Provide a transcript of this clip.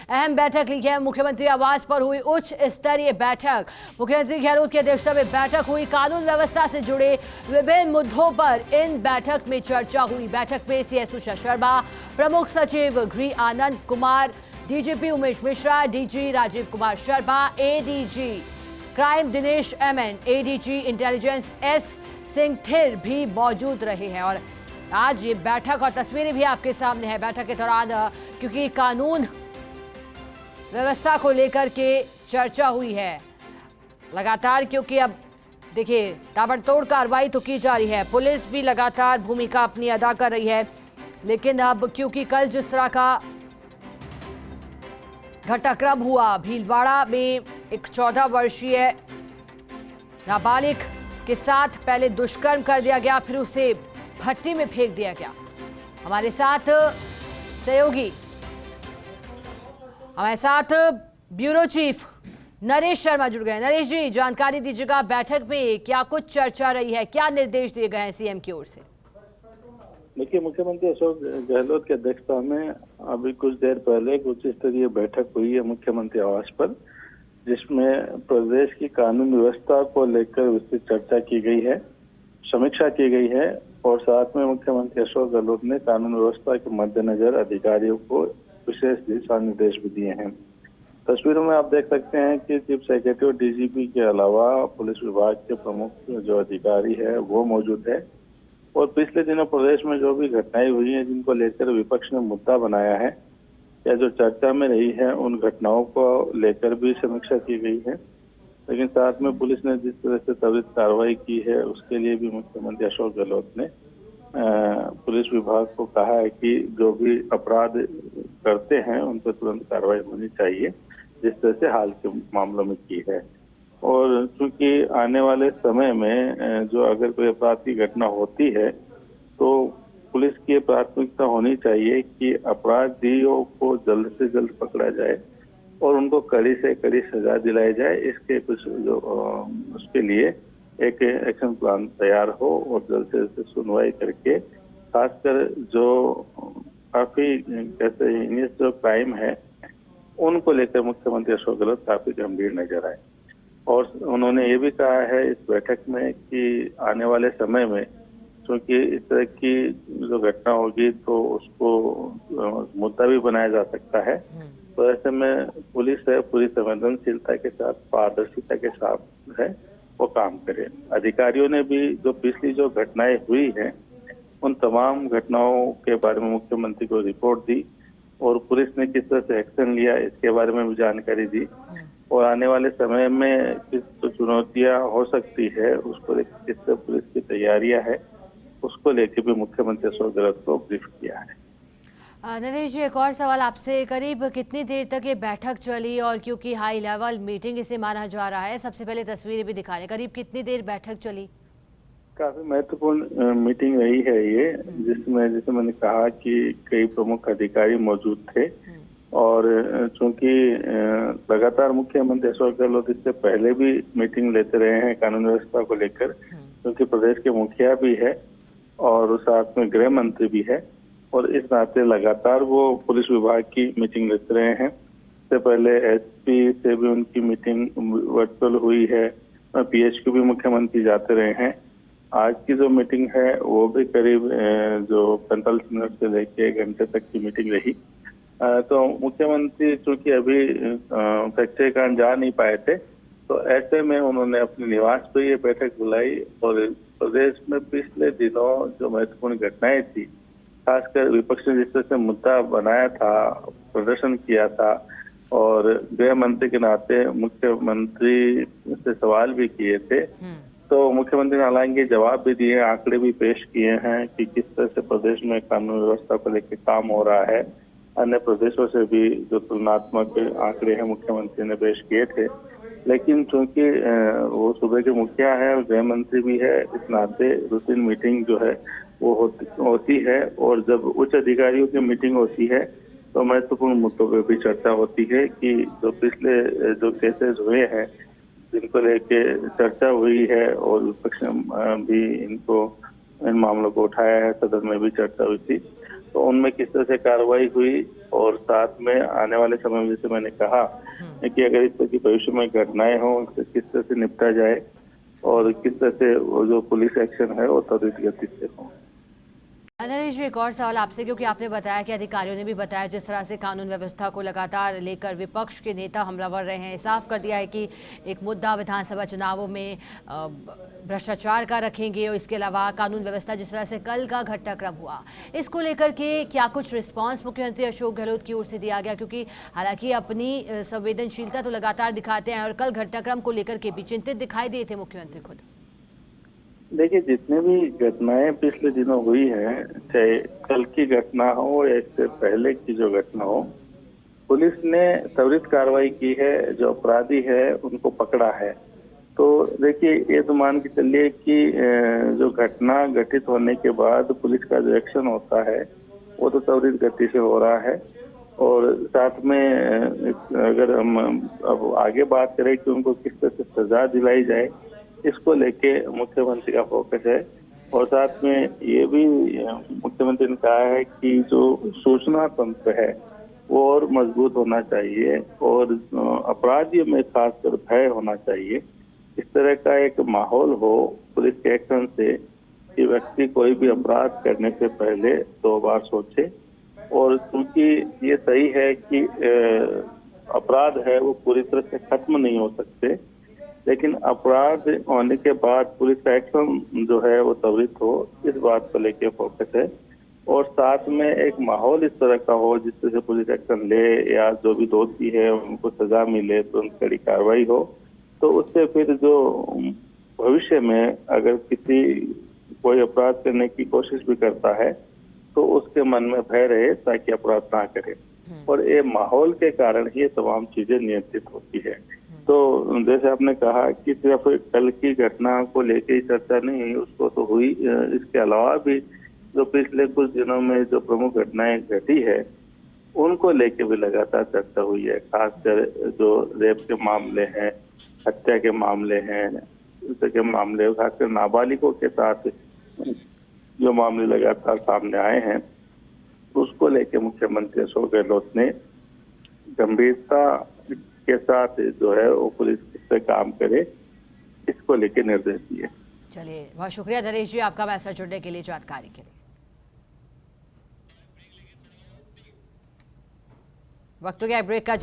अहम बैठक ली है। मुख्यमंत्री आवास पर हुई उच्च स्तरीय बैठक। मुख्यमंत्री गहलोत की अध्यक्षता में बैठक हुई। कानून व्यवस्था से जुड़े विभिन्न मुद्दों पर इन बैठक में चर्चा हुई। बैठक में सीएस उषा शर्मा, प्रमुख सचिव गृह Anand Kumar, DGP Umesh Mishra, DG Rajiv Kumar Sharma, ADG crime Dinesh MN, ADG intelligence S Singh थिर भी मौजूद रहे हैं। और आज ये बैठक और तस्वीरें भी आपके सामने है। बैठक के दौरान क्योंकि कानून व्यवस्था को लेकर के चर्चा हुई है लगातार, क्योंकि अब देखिए ताबड़तोड़ कार्रवाई तो की जा रही है, पुलिस भी लगातार भूमिका अपनी अदा कर रही है। लेकिन अब क्योंकि कल जिस तरह का घटनाक्रम हुआ, भीलवाड़ा में एक 14 वर्षीय नाबालिग के साथ पहले दुष्कर्म कर दिया गया, फिर उसे भट्टी में फेंक दिया गया। हमारे साथ सहयोगी, हमारे साथ ब्यूरो चीफ नरेश शर्मा जुड़ गए। नरेश जी, जानकारी दीजिएगा, बैठक में क्या कुछ चर्चा रही है, क्या निर्देश दिए गए हैं सीएम की ओर से? देखिए, मुख्यमंत्री अशोक गहलोत की अध्यक्षता में अभी कुछ देर पहले एक उच्च स्तरीय बैठक हुई है मुख्यमंत्री आवास पर, जिसमें प्रदेश की कानून व्यवस्था को लेकर विस्तृत चर्चा की गई है, समीक्षा की गई है और साथ में मुख्यमंत्री अशोक गहलोत ने कानून व्यवस्था के मद्देनजर अधिकारियों को विशेष दिशा निर्देश भी दिए हैं। तस्वीरों में आप देख सकते हैं कि चीफ सेक्रेटरी और डीजीपी के अलावा पुलिस विभाग के प्रमुख जो अधिकारी है वो मौजूद है। और पिछले दिनों प्रदेश में जो भी घटनाएं हुई हैं, जिनको लेकर विपक्ष ने मुद्दा बनाया है या जो चर्चा में रही है, उन घटनाओं को लेकर भी समीक्षा की गई है। लेकिन साथ में पुलिस ने जिस तरह से त्वरित कार्रवाई की है, उसके लिए भी मुख्यमंत्री अशोक गहलोत ने पुलिस विभाग को कहा है कि जो भी अपराध करते हैं उन पर तुरंत कार्रवाई होनी चाहिए, जिस तरह से हाल के मामलों में की है। और चूंकि आने वाले समय में जो अगर कोई अपराध की घटना होती है तो पुलिस की प्राथमिकता होनी चाहिए कि अपराधियों को जल्द से जल्द पकड़ा जाए और उनको कड़ी से कड़ी सजा दिलाई जाए। इसके कुछ जो उसके लिए एक एक्शन प्लान तैयार हो और जल्द से जल्द सुनवाई करके, खासकर जो काफी कैसे हीनियस जो क्राइम है उनको लेकर मुख्यमंत्री अशोक गहलोत काफी गंभीर नजर आए। और उन्होंने ये भी कहा है इस बैठक में कि आने वाले समय में क्योंकि इस तरह की जो घटना होगी तो उसको मुद्दा भी बनाया जा सकता है, तो ऐसे में पुलिस है पूरी संवेदनशीलता के साथ, पारदर्शिता के साथ है वो काम करे। अधिकारियों ने भी जो पिछली जो घटनाएं हुई हैं उन तमाम घटनाओं के बारे में मुख्यमंत्री को रिपोर्ट दी और पुलिस ने किस तरह से एक्शन लिया इसके बारे में भी जानकारी दी। और आने वाले समय में किस चुनौतियां हो सकती है उसको लेकर किस तरह पुलिस की तैयारियां है उसको लेकर भी मुख्यमंत्री अशोक गहलोत को ब्रीफ किया है। नरेश जी, एक और सवाल आपसे, करीब कितनी देर तक ये बैठक चली? और क्योंकि हाई लेवल मीटिंग इसे माना जा रहा है, सबसे पहले तस्वीरें भी दिखा रहे, करीब कितनी देर बैठक चली? काफी महत्वपूर्ण मीटिंग रही है ये, जिसमें जैसे मैंने कहा कि कई प्रमुख अधिकारी मौजूद थे। और चूंकि लगातार मुख्यमंत्री अशोक गहलोत इससे पहले भी मीटिंग लेते रहे हैं कानून व्यवस्था को लेकर, क्योंकि प्रदेश के मुखिया भी है और साथ में गृह मंत्री भी है और इस नाते लगातार वो पुलिस विभाग की मीटिंग लेते रहे हैं। इससे पहले एसपी से भी उनकी मीटिंग वर्चुअल हुई है, पीएचक्यू भी मुख्यमंत्री जाते रहे हैं। आज की जो मीटिंग है वो भी करीब जो 45 मिनट से लेकर 1 घंटे तक की मीटिंग रही। तो मुख्यमंत्री चूंकि अभी फैक्ट्री कांड जा नहीं पाए थे, तो ऐसे में उन्होंने अपने निवास पर ये बैठक बुलाई और प्रदेश में पिछले दिनों जो महत्वपूर्ण घटनाएं थी, खासकर विपक्ष ने जिस तरह से मुद्दा बनाया था, प्रदर्शन किया था और गृह मंत्री के नाते मुख्यमंत्री से सवाल भी किए थे, तो मुख्यमंत्री ने हालांकि जवाब भी दिए, आंकड़े भी पेश किए हैं कि किस तरह से प्रदेश में कानून व्यवस्था को लेकर काम हो रहा है। अन्य प्रदेशों से भी जो तुलनात्मक आंकड़े हैं मुख्यमंत्री ने पेश किए थे। लेकिन चूंकि वो सूबे के मुखिया है और गृह मंत्री भी है, इस नाते रूटीन मीटिंग जो है वो होती है और जब उच्च अधिकारियों की मीटिंग होती है तो महत्वपूर्ण मुद्दों पर भी चर्चा होती है कि जो पिछले जो केसेस हुए हैं जिनको लेके चर्चा हुई है और विपक्ष ने भी इन मामलों को उठाया है, सदन में भी चर्चा हुई थी। तो उनमें किस तरह से कार्रवाई हुई, और साथ में आने वाले समय में जैसे मैंने कहा कि अगर इस तरह की भविष्य में घटनाएं हों उनसे किस तरह से निपटा जाए और किस तरह से वो जो पुलिस एक्शन है वो त्वरित गति से हो। नरेश जी, एक और सवाल आपसे, क्योंकि आपने बताया कि अधिकारियों ने भी बताया जिस तरह से कानून व्यवस्था को लगातार लेकर विपक्ष के नेता हमलावर रहे हैं, साफ कर दिया है कि एक मुद्दा विधानसभा चुनावों में भ्रष्टाचार का रखेंगे, और इसके अलावा कानून व्यवस्था जिस तरह से कल का घटनाक्रम हुआ, इसको लेकर के क्या कुछ रिस्पांस मुख्यमंत्री अशोक गहलोत की ओर से दिया गया? क्योंकि हालांकि अपनी संवेदनशीलता तो लगातार दिखाते हैं और कल घटनाक्रम को लेकर के भी चिंतित दिखाई दिए थे मुख्यमंत्री खुद। देखिए, जितने भी घटनाएं पिछले दिनों हुई है, चाहे कल की घटना हो या इससे पहले की जो घटना हो, पुलिस ने त्वरित कार्रवाई की है, जो अपराधी है उनको पकड़ा है। तो देखिए, ये तो मान के चलिए कि जो घटना घटित होने के बाद पुलिस का जो एक्शन होता है वो तो त्वरित गति से हो रहा है। और साथ में अगर हम अब आगे बात करें कि उनको किस तरह से सजा दिलाई जाए, इसको लेके मुख्यमंत्री का फोकस है। और साथ में ये भी मुख्यमंत्री ने कहा है कि जो सूचना तंत्र है वो और मजबूत होना चाहिए और अपराधियों में खासकर भय होना चाहिए। इस तरह का एक माहौल हो पुलिस के एक्शन से कि व्यक्ति कोई भी अपराध करने से पहले 2 बार सोचे। और क्योंकि ये सही है कि अपराध है वो पूरी तरह से खत्म नहीं हो सकते, लेकिन अपराध होने के बाद पुलिस का एक्शन जो है वो त्वरित हो, इस बात को लेके फोकस है। और साथ में एक माहौल इस तरह का हो जिस तरह से पुलिस एक्शन ले या जो भी दोषी है उनको सजा मिले, तो उनकी कड़ी कार्रवाई हो, तो उससे फिर जो भविष्य में अगर कोई अपराध करने की कोशिश भी करता है तो उसके मन में भय रहे ताकि अपराध ना करे। और ये माहौल के कारण ही ये तमाम चीजें नियंत्रित होती है। तो जैसे आपने कहा कि सिर्फ कल की घटना को लेके ही चर्चा नहीं हुई, उसको तो हुई, इसके अलावा भी जो पिछले कुछ दिनों में जो प्रमुख घटनाएं घटी है उनको लेके भी लगातार चर्चा हुई है। खासकर जो रेप के मामले हैं, हत्या के मामले हैं, के मामले, खासकर नाबालिगों के साथ जो मामले लगातार सामने आए हैं, उसको लेके मुख्यमंत्री अशोक गहलोत ने गंभीरता के साथ जो है वो पुलिस से काम करे, इसको लेके निर्देश दिए। चलिए, बहुत शुक्रिया नरेश जी आपका मैसेज जुड़ने के लिए, जानकारी के लिए। वक्त हो गया ब्रेक का।